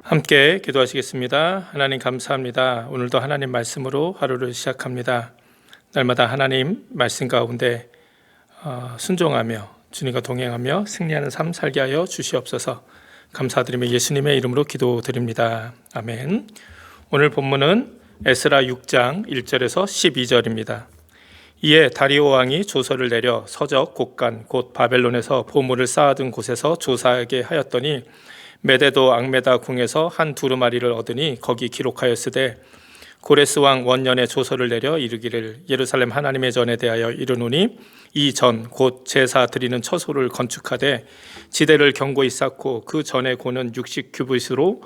함께 기도하시겠습니다. 하나님 감사합니다. 오늘도 하나님 말씀으로 하루를 시작합니다. 날마다 하나님 말씀 가운데 순종하며 주님과 동행하며 승리하는 삶 살게 하여 주시옵소서. 감사드리며 예수님의 이름으로 기도드립니다. 아멘. 오늘 본문은 에스라 6장 1절에서 12절입니다. 이에 다리오 왕이 조서를 내려 서적 곳간 곧 바벨론에서 보물을 쌓아둔 곳에서 조사하게 하였더니 메데도 앙메다 궁에서 한 두루마리를 얻으니 거기 기록하였으되 고레스 왕 원년에 조서를 내려 이르기를 예루살렘 하나님의 전에 대하여 이르노니 이 전 곧 제사 드리는 처소를 건축하되 지대를 견고히 쌓고 그 전에 고는 60규빗으로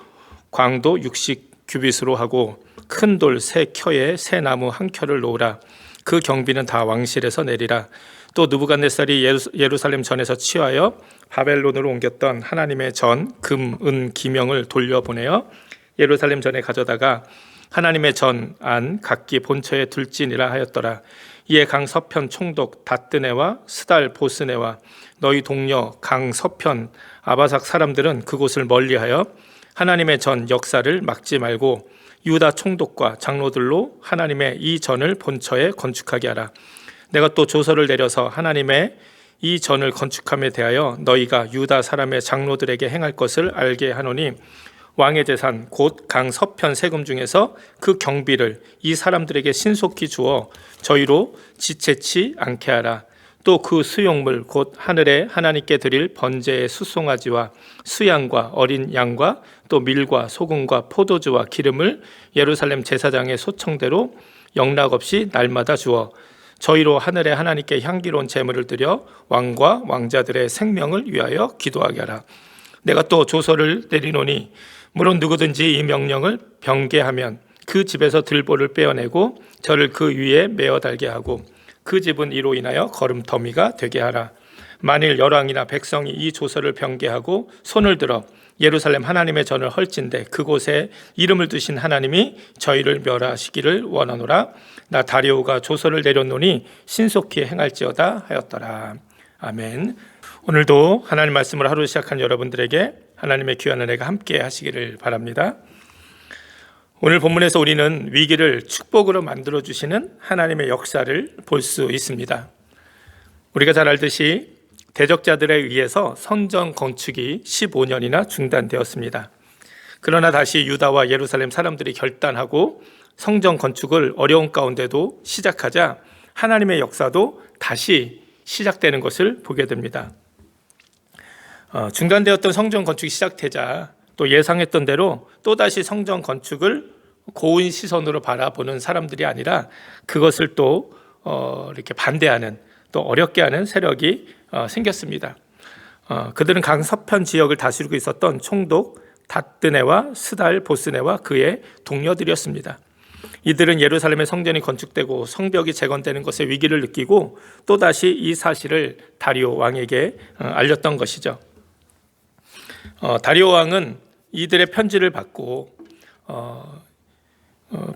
광도 60규빗으로 하고 큰 돌 3켜에 새 나무 1켜를 놓으라. 그 경비는 다 왕실에서 내리라. 또 느부갓네살이 예루살렘 전에서 취하여 바벨론으로 옮겼던 하나님의 전 금, 은, 기명을 돌려보내어 예루살렘 전에 가져다가 하나님의 전 안 각기 본처에 둘지니라 하였더라. 이에 강 서편 총독 다뜨네와 스달 보스네와 너희 동료 강 서편 아바삭 사람들은 그곳을 멀리하여 하나님의 전 역사를 막지 말고 유다 총독과 장로들로 하나님의 이 전을 본처에 건축하게 하라. 내가 또 조서를 내려서 하나님의 이 전을 건축함에 대하여 너희가 유다 사람의 장로들에게 행할 것을 알게 하노니 왕의 재산 곧 강 서편 세금 중에서 그 경비를 이 사람들에게 신속히 주어 저희로 지체치 않게 하라. 또 그 수용물 곧 하늘에 하나님께 드릴 번제의 수송아지와 수양과 어린 양과 또 밀과 소금과 포도주와 기름을 예루살렘 제사장의 소청대로 영락없이 날마다 주어 저희로 하늘에 하나님께 향기로운 제물을 드려 왕과 왕자들의 생명을 위하여 기도하게 하라. 내가 또 조서를 내리노니 물론 누구든지 이 명령을 병개하면 그 집에서 들보를 빼어내고 저를 그 위에 메어 달게 하고 그 집은 이로 인하여 거름더미가 되게 하라. 만일 열왕이나 백성이 이 조서를 병개하고 손을 들어 예루살렘 하나님의 전을 헐진대 그곳에 이름을 두신 하나님이 저희를 멸하시기를 원하노라. 나 다리오가 조서를 내렸노니 신속히 행할지어다 하였더라. 아멘. 오늘도 하나님 말씀을 하루 시작한 여러분들에게 하나님의 귀한 은혜가 함께 하시기를 바랍니다. 오늘 본문에서 우리는 위기를 축복으로 만들어주시는 하나님의 역사를 볼 수 있습니다. 우리가 잘 알듯이 대적자들에 의해서 성전 건축이 15년이나 중단되었습니다. 그러나 다시 유다와 예루살렘 사람들이 결단하고 성전 건축을 어려운 가운데도 시작하자 하나님의 역사도 다시 시작되는 것을 보게 됩니다. 중단되었던 성전 건축이 시작되자 또 예상했던 대로 또다시 성전 건축을 고운 시선으로 바라보는 사람들이 아니라 그것을 또 이렇게 반대하는 또 어렵게 하는 세력이 생겼습니다. 그들은 강 서편 지역을 다스리고 있었던 총독 다뜨네와 스달 보스네와 그의 동료들이었습니다. 이들은 예루살렘의 성전이 건축되고 성벽이 재건되는 것에 위기를 느끼고 또다시 이 사실을 다리오 왕에게 알렸던 것이죠. 다리오 왕은 이들의 편지를 받고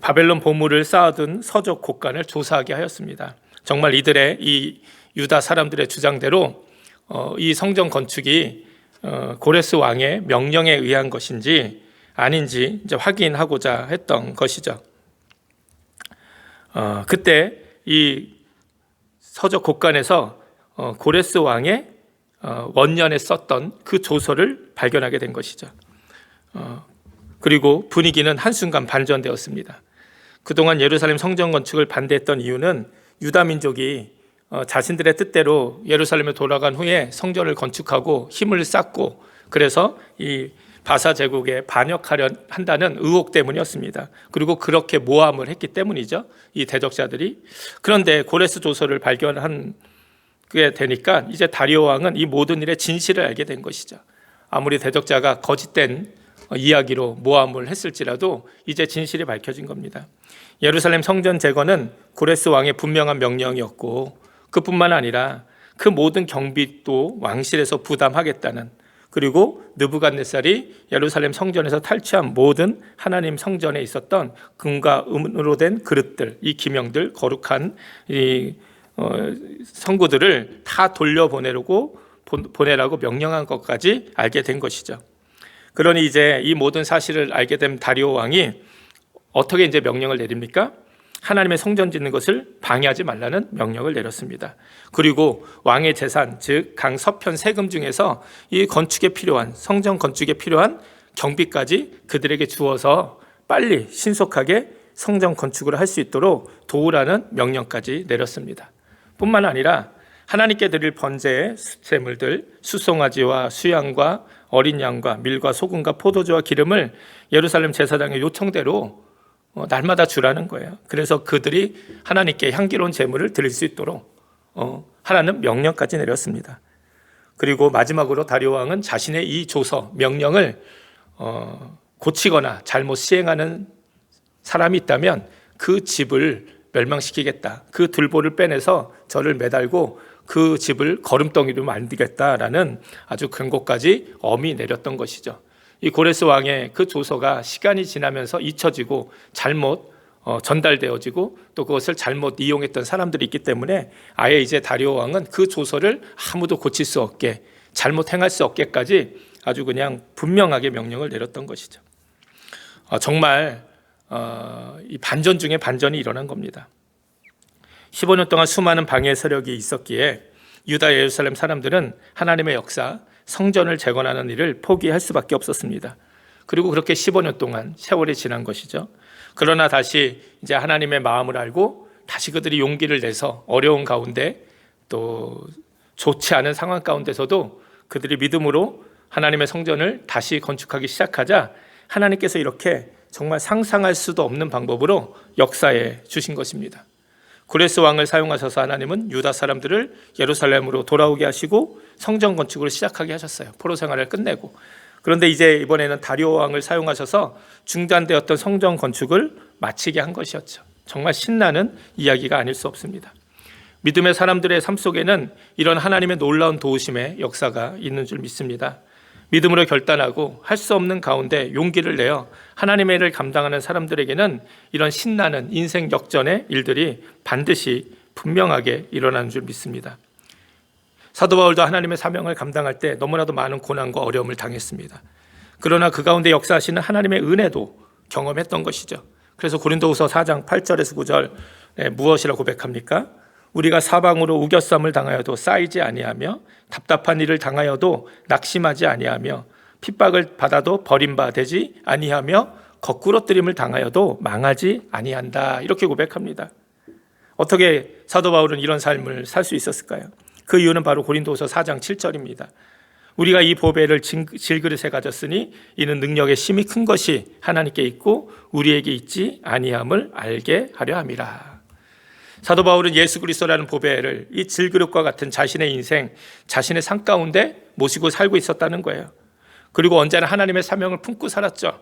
바벨론 보물을 쌓아둔 서적 곳간을 조사하게 하였습니다. 정말 이들의 이 유다 사람들의 주장대로 이 성전 건축이 고레스 왕의 명령에 의한 것인지 아닌지 이제 확인하고자 했던 것이죠. 그때 이 서적 곳간에서 고레스 왕의 원년에 썼던 그 조서를 발견하게 된 것이죠. 그리고 분위기는 한순간 반전되었습니다. 그동안 예루살렘 성전 건축을 반대했던 이유는 유다 민족이 자신들의 뜻대로 예루살렘에 돌아간 후에 성전을 건축하고 힘을 쌓고 그래서 이 바사 제국에 반역하려 한다는 의혹 때문이었습니다. 그리고 그렇게 모함을 했기 때문이죠. 이 대적자들이. 그런데 고레스 조서를 발견한 게 되니까 이제 다리오 왕은 이 모든 일의 진실을 알게 된 것이죠. 아무리 대적자가 거짓된 이야기로 모함을 했을지라도 이제 진실이 밝혀진 겁니다. 예루살렘 성전 재건은 고레스 왕의 분명한 명령이었고 그뿐만 아니라 그 모든 경비도 왕실에서 부담하겠다는, 그리고 느부갓네살이 예루살렘 성전에서 탈취한 모든 하나님 성전에 있었던 금과 은으로 된 그릇들, 이 기명들, 거룩한 이 성구들을 다 돌려보내라고 명령한 것까지 알게 된 것이죠. 그러니 이제 이 모든 사실을 알게 된 다리오 왕이 어떻게 이제 명령을 내립니까? 하나님의 성전 짓는 것을 방해하지 말라는 명령을 내렸습니다. 그리고 왕의 재산, 즉 강서편 세금 중에서 이 건축에 필요한, 성전 건축에 필요한 경비까지 그들에게 주어서 빨리 신속하게 성전 건축을 할 수 있도록 도우라는 명령까지 내렸습니다. 뿐만 아니라 하나님께 드릴 번제의 제물들, 수송아지와 수양과 어린 양과 밀과 소금과 포도주와 기름을 예루살렘 제사장의 요청대로 날마다 주라는 거예요. 그래서 그들이 하나님께 향기로운 제물을 드릴 수 있도록 하나는 명령까지 내렸습니다. 그리고 마지막으로 다리오 왕은 자신의 이 조서, 명령을 고치거나 잘못 시행하는 사람이 있다면 그 집을 멸망시키겠다. 그 들보를 빼내서 저를 매달고 그 집을 거름덩이로 만들겠다라는 아주 경고까지 엄히 내렸던 것이죠. 이 고레스 왕의 그 조서가 시간이 지나면서 잊혀지고 잘못 전달되어지고 또 그것을 잘못 이용했던 사람들이 있기 때문에 아예 이제 다리오 왕은 그 조서를 아무도 고칠 수 없게, 잘못 행할 수 없게까지 아주 그냥 분명하게 명령을 내렸던 것이죠. 정말 이 반전 중에 반전이 일어난 겁니다. 15년 동안 수많은 방해 세력이 있었기에 유다 예루살렘 사람들은 하나님의 역사, 성전을 재건하는 일을 포기할 수밖에 없었습니다. 그리고 그렇게 15년 동안 세월이 지난 것이죠. 그러나 다시 이제 하나님의 마음을 알고 다시 그들이 용기를 내서 어려운 가운데 또 좋지 않은 상황 가운데서도 그들이 믿음으로 하나님의 성전을 다시 건축하기 시작하자 하나님께서 이렇게 정말 상상할 수도 없는 방법으로 역사해 주신 것입니다. 고레스 왕을 사용하셔서 하나님은 유다 사람들을 예루살렘으로 돌아오게 하시고 성전 건축을 시작하게 하셨어요. 포로 생활을 끝내고. 그런데 이제 이번에는 다리오 왕을 사용하셔서 중단되었던 성전 건축을 마치게 한 것이었죠. 정말 신나는 이야기가 아닐 수 없습니다. 믿음의 사람들의 삶 속에는 이런 하나님의 놀라운 도우심의 역사가 있는 줄 믿습니다. 믿음으로 결단하고 할 수 없는 가운데 용기를 내어 하나님의 일을 감당하는 사람들에게는 이런 신나는 인생 역전의 일들이 반드시 분명하게 일어나는 줄 믿습니다. 사도 바울도 하나님의 사명을 감당할 때 너무나도 많은 고난과 어려움을 당했습니다. 그러나 그 가운데 역사하시는 하나님의 은혜도 경험했던 것이죠. 그래서 고린도후서 4장 8절에서 9절 무엇이라 고백합니까? 우리가 사방으로 우겨쌈을 당하여도 쌓이지 아니하며 답답한 일을 당하여도 낙심하지 아니하며 핍박을 받아도 버림받지 아니하며 거꾸러뜨림을 당하여도 망하지 아니한다. 이렇게 고백합니다. 어떻게 사도 바울은 이런 삶을 살 수 있었을까요? 그 이유는 바로 고린도후서 4장 7절입니다. 우리가 이 보배를 질그릇에 가졌으니 이는 능력의 심히 큰 것이 하나님께 있고 우리에게 있지 아니함을 알게 하려 함이라. 사도 바울은 예수 그리스도라는 보배를 이 질그릇과 같은 자신의 인생, 자신의 삶 가운데 모시고 살고 있었다는 거예요. 그리고 언제나 하나님의 사명을 품고 살았죠.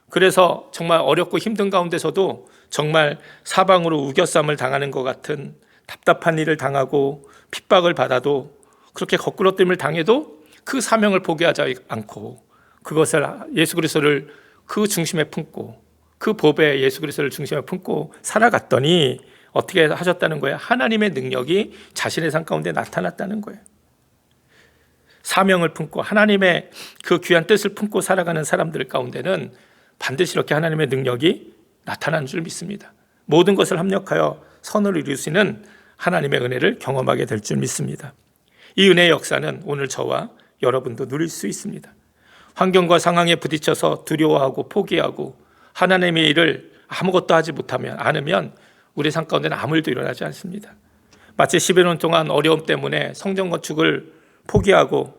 그래서 정말 어렵고 힘든 가운데서도 정말 사방으로 우겨쌈을 당하는 것 같은 답답한 일을 당하고 핍박을 받아도 그렇게 거꾸러뜨림을 당해도 그 사명을 포기하지 않고 그것을 예수 그리스도를 그 중심에 품고 그 보배 예수 그리스도를 중심에 품고 살아갔더니 어떻게 하셨다는 거예요? 하나님의 능력이 자신의 삶 가운데 나타났다는 거예요. 사명을 품고 하나님의 그 귀한 뜻을 품고 살아가는 사람들 가운데는 반드시 이렇게 하나님의 능력이 나타나는 줄 믿습니다. 모든 것을 합력하여 선을 이루시는 하나님의 은혜를 경험하게 될 줄 믿습니다. 이 은혜의 역사는 오늘 저와 여러분도 누릴 수 있습니다. 환경과 상황에 부딪혀서 두려워하고 포기하고 하나님의 일을 아무것도 하지 못하면 않으면 우리 삶 가운데는 아무 일도 일어나지 않습니다. 마치 11년 동안 어려움 때문에 성전 건축을 포기하고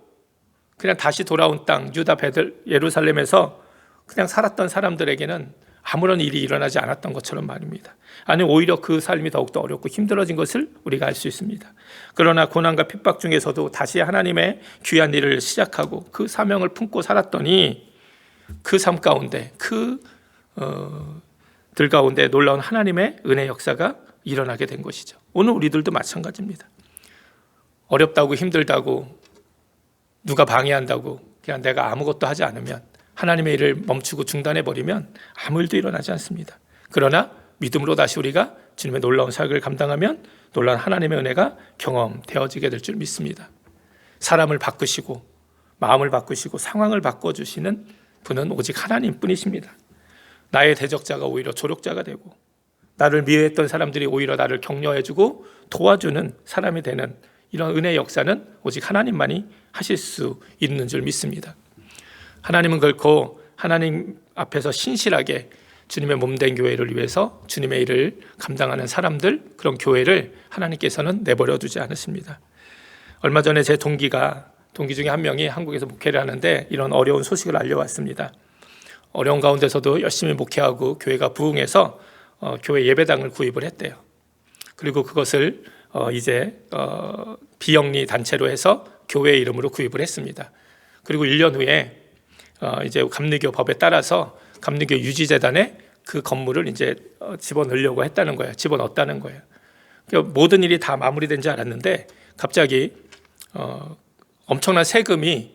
그냥 다시 돌아온 땅 유다 베들 예루살렘에서 그냥 살았던 사람들에게는 아무런 일이 일어나지 않았던 것처럼 말입니다. 아니 오히려 그 삶이 더욱더 어렵고 힘들어진 것을 우리가 알 수 있습니다. 그러나 고난과 핍박 중에서도 다시 하나님의 귀한 일을 시작하고 그 사명을 품고 살았더니 그 삶 가운데 들 가운데 놀라운 하나님의 은혜 역사가 일어나게 된 것이죠. 오늘 우리들도 마찬가지입니다. 어렵다고 힘들다고 누가 방해한다고 그냥 내가 아무것도 하지 않으면 하나님의 일을 멈추고 중단해버리면 아무 일도 일어나지 않습니다. 그러나 믿음으로 다시 우리가 주님의 놀라운 사역을 감당하면 놀라운 하나님의 은혜가 경험되어지게 될 줄 믿습니다. 사람을 바꾸시고 마음을 바꾸시고 상황을 바꿔주시는 분은 오직 하나님 뿐이십니다. 나의 대적자가 오히려 조력자가 되고 나를 미워했던 사람들이 오히려 나를 격려해주고 도와주는 사람이 되는 이런 은혜의 역사는 오직 하나님만이 하실 수 있는 줄 믿습니다. 하나님은 결코 하나님 앞에서 신실하게 주님의 몸된 교회를 위해서 주님의 일을 감당하는 사람들, 그런 교회를 하나님께서는 내버려 두지 않으십니다. 얼마 전에 제 동기 중에 한 명이 한국에서 목회를 하는데 이런 어려운 소식을 알려왔습니다. 어려운 가운데서도 열심히 목회하고 교회가 부흥해서 교회 예배당을 구입을 했대요. 그리고 그것을 이제 비영리 단체로 해서 교회 이름으로 구입을 했습니다. 그리고 1년 후에 이제 감리교 법에 따라서 감리교 유지재단에 그 건물을 이제 집어넣으려고 했다는 거예요. 집어넣었다는 거예요. 그러니까 모든 일이 다 마무리된 줄 알았는데 갑자기 엄청난 세금이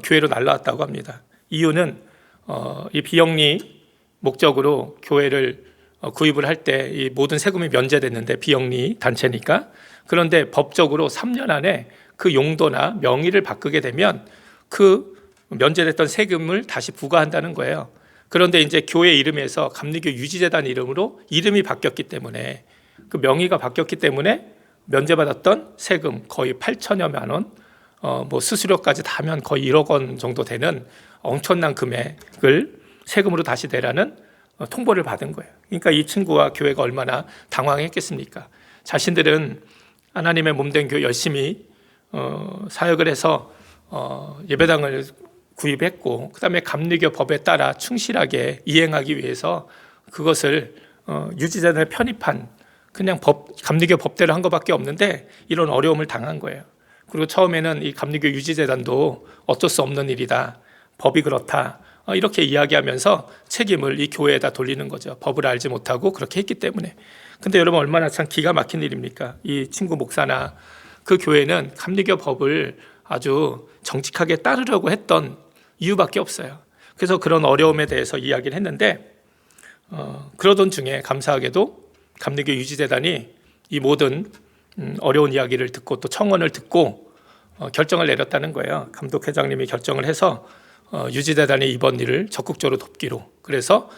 교회로 날라왔다고 합니다. 이유는 이 비영리 목적으로 교회를 구입을 할 때 이 모든 세금이 면제됐는데 비영리 단체니까. 그런데 법적으로 3년 안에 그 용도나 명의를 바꾸게 되면 그 면제됐던 세금을 다시 부과한다는 거예요. 그런데 이제 교회 이름에서 감리교 유지재단 이름으로 이름이 바뀌었기 때문에 그 명의가 바뀌었기 때문에 면제받았던 세금 거의 8천여만 원, 뭐 수수료까지 다 하면 거의 1억 원 정도 되는 엄청난 금액을 세금으로 다시 내라는 통보를 받은 거예요. 그러니까 이 친구와 교회가 얼마나 당황했겠습니까? 자신들은 하나님의 몸된 교회 열심히 사역을 해서 예배당을 구입했고 그다음에 감리교 법에 따라 충실하게 이행하기 위해서 그것을 유지재단에 편입한 그냥 감리교 법대로 한 것밖에 없는데 이런 어려움을 당한 거예요. 그리고 처음에는 이 감리교 유지재단도 어쩔 수 없는 일이다, 법이 그렇다, 이렇게 이야기하면서 책임을 이 교회에다 돌리는 거죠. 법을 알지 못하고 그렇게 했기 때문에. 근데 여러분 얼마나 참 기가 막힌 일입니까? 이 친구 목사나 그 교회는 감리교 법을 아주 정직하게 따르려고 했던 이유밖에 없어요. 그래서 그런 어려움에 대해서 이야기를 했는데 그러던 중에 감사하게도 감리교 유지재단이 이 모든 어려운 이야기를 듣고 또 청원을 듣고 결정을 내렸다는 거예요. 감독회장님이 결정을 해서 유지재단이 이번 일을 적극적으로 돕기로, 그래서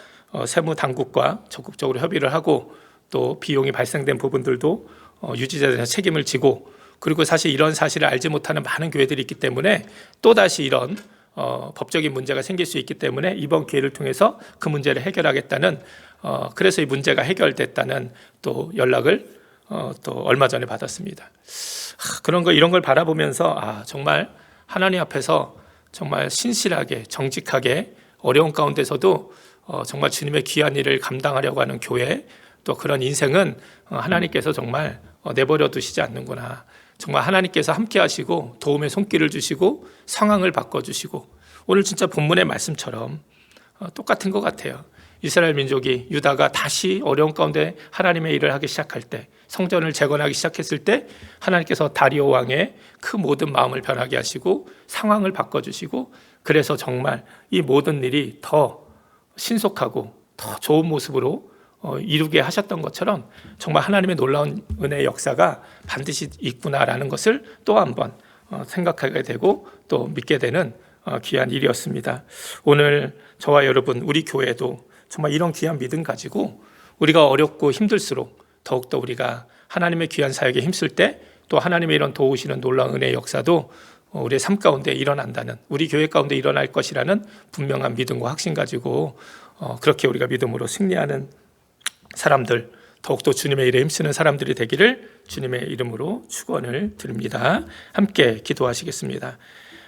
세무당국과 적극적으로 협의를 하고 또 비용이 발생된 부분들도 유지재단의 책임을 지고, 그리고 사실 이런 사실을 알지 못하는 많은 교회들이 있기 때문에 또다시 이런 법적인 문제가 생길 수 있기 때문에 이번 기회를 통해서 그 문제를 해결하겠다는, 그래서 이 문제가 해결됐다는 또 연락을 또 얼마 전에 받았습니다. 이런 걸 바라보면서 정말 하나님 앞에서 정말 신실하게 정직하게 어려운 가운데서도 정말 주님의 귀한 일을 감당하려고 하는 교회, 또 그런 인생은 하나님께서 정말 내버려 두시지 않는구나. 정말 하나님께서 함께 하시고 도움의 손길을 주시고 상황을 바꿔주시고, 오늘 진짜 본문의 말씀처럼 똑같은 것 같아요. 이스라엘 민족이, 유다가 다시 어려운 가운데 하나님의 일을 하기 시작할 때, 성전을 재건하기 시작했을 때 하나님께서 다리오 왕의 그 모든 마음을 변하게 하시고 상황을 바꿔주시고, 그래서 정말 이 모든 일이 더 신속하고 더 좋은 모습으로 이루게 하셨던 것처럼 정말 하나님의 놀라운 은혜의 역사가 반드시 있구나라는 것을 또 한번 생각하게 되고 또 믿게 되는 귀한 일이었습니다. 오늘 저와 여러분, 우리 교회도 정말 이런 귀한 믿음 가지고 우리가 어렵고 힘들수록 더욱더 우리가 하나님의 귀한 사역에 힘쓸 때 또 하나님의 이런 도우시는 놀라운 은혜의 역사도 우리의 삶 가운데 일어난다는, 우리 교회 가운데 일어날 것이라는 분명한 믿음과 확신 가지고 그렇게 우리가 믿음으로 승리하는 사람들, 더욱더 주님의 일에 힘쓰는 사람들이 되기를 주님의 이름으로 축원을 드립니다. 함께 기도하시겠습니다.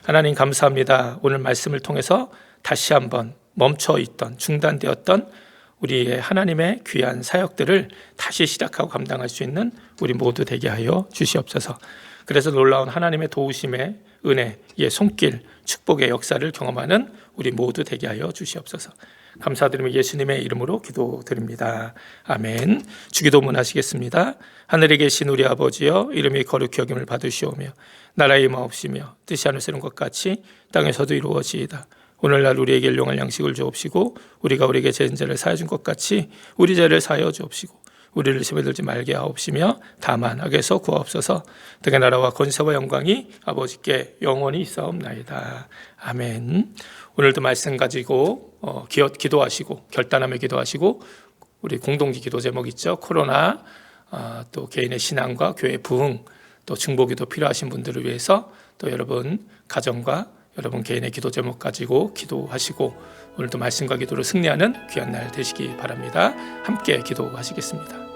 하나님 감사합니다. 오늘 말씀을 통해서 다시 한번 멈춰있던, 중단되었던 우리의 하나님의 귀한 사역들을 다시 시작하고 감당할 수 있는 우리 모두 되게 하여 주시옵소서. 그래서 놀라운 하나님의 도우심의 은혜의 손길, 축복의 역사를 경험하는 우리 모두 되게 하여 주시옵소서. 감사드리며 예수님의 이름으로 기도드립니다. 아멘. 주기도문 하시겠습니다. 하늘에 계신 우리 아버지여, 이름이 거룩히 여김을 받으시오며 나라의 임하옵시며 뜻이 하늘에는 것 같이 땅에서도 이루어지이다. 오늘날 우리에게 일용할 양식을 주옵시고 우리가 우리에게 죄인 자를 사하여 준 것 같이 우리 죄를 사하여 주옵시고 우리를 시험에 들지 말게 하옵시며 다만 악에서 구하옵소서. 등의 나라와 권세와 영광이 아버지께 영원히 있사옵나이다. 아멘. 오늘도 말씀 가지고 기도하시고 결단하며 기도하시고 우리 공동기 기도 제목 있죠. 코로나 또 개인의 신앙과 교회 부흥 또 중보기도 필요하신 분들을 위해서 또 여러분 가정과 여러분 개인의 기도 제목 가지고 기도하시고 오늘도 말씀과 기도로 승리하는 귀한 날 되시기 바랍니다. 함께 기도하시겠습니다.